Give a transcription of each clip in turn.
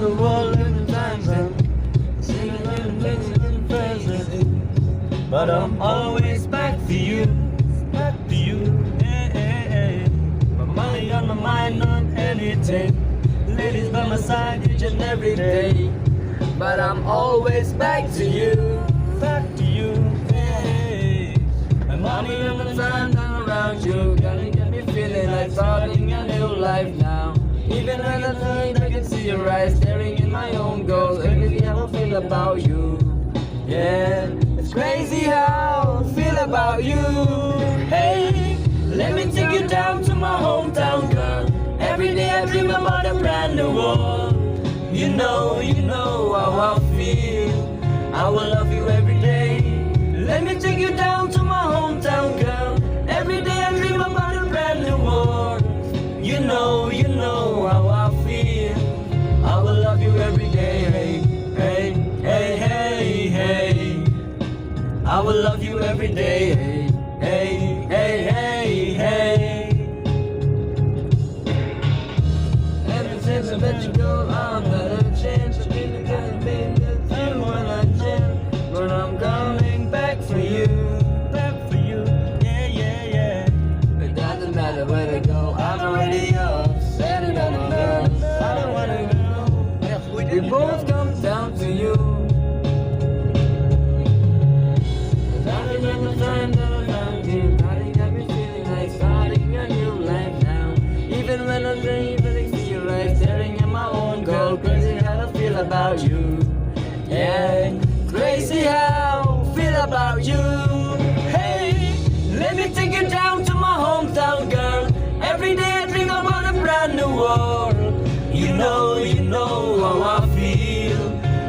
the world in times and singing and mixing and present. But I'm always back for you, back to you. Hey, hey, hey. My money on my mind on anything. Ladies by my side each and every day. But I'm always back to you, back to you. Hey, my money on my mind on around you. Gotta get me feeling like starting a new life now. Even when I'm blind, I can see your eyes staring in my own goals. Crazy how I feel about you. Yeah, it's crazy how I feel about you. Hey, let me take you down to my hometown, girl. Every day I dream about a brand new world. You know how I feel. I will love you every day. Let me take you down to my hometown, girl. Every day I dream about a brand new world. You know how I feel. I will love you every day. Hey, hey, hey, hey, hey. I will love you every day. Hey, hey, hey, hey, hey. Ever since I let you go, I'm not a chance. I really gotta be with you when I can. But I'm coming back for you, back for you. Yeah, yeah, yeah. It doesn't matter where to go, I'm already yours. Set it on the ground, I don't wanna go. We both come down to you. I remember the time that I found you. Body got me feeling like starting a new life now. Even when I'm dreaming, I see your eyes staring at my own goal. Crazy how I feel about you. Yeah, crazy how I feel about you. Hey, let me take you down to my hometown, girl. Every day I dream about a brand new world. You know how I feel.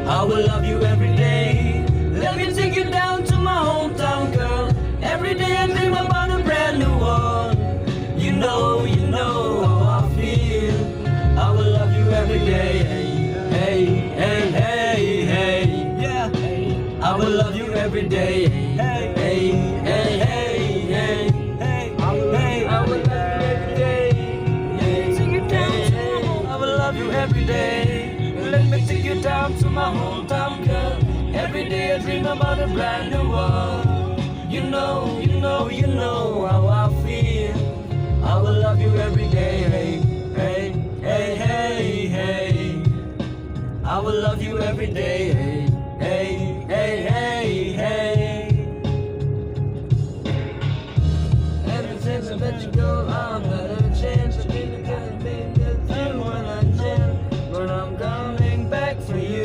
I will love you every day. Let me take you down to my hometown, girl. Every day I dream about a brand new world. You know how I feel. I will love you every day. Hey, hey, hey, hey. Yeah. I will love you every day. Hey, hey, hey, hey, hey. Hey, I will love you every day. Hey, take you down to my home. I will love you every day. Let me take you down to my hometown, girl. Every day I dream about a brand new world. You know how I feel. I will love you every day. Hey, hey, hey, hey, hey. I will love you every day. Hey, hey, hey, hey, hey. Ever since I let you go, I'm not a chance. I really gotta be with you when I can. But I'm coming back for you,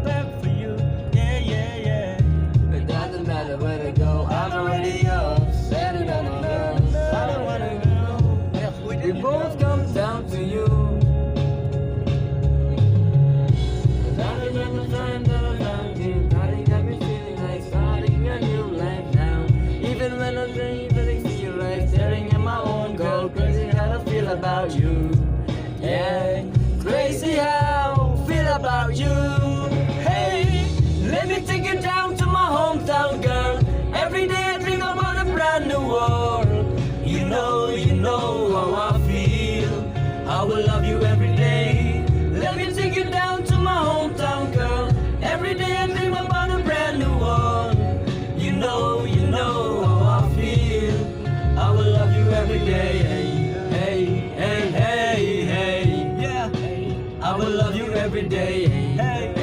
back for you. Yeah, yeah, yeah. It doesn't matter where to go, I'm already yours. Set it on the ground, I don't wanna go. We both come down to you. I remember the time that I found you. Body got me feeling like starting a new life now. Even when I'm dreaming, I see your eyes staring at my own goal. Crazy how I feel about you. Yeah, crazy how I feel about you. Hey, let me take you down to my hometown, girl. Every day I dream about a brand new world. You know how I feel. I will love you every day. Let me take you down to my hometown, girl. Every day I dream about a brand new world. You know how I feel. I will love you every day. Hey, hey, hey, hey, hey. Yeah, I will love you every day. Hey, hey.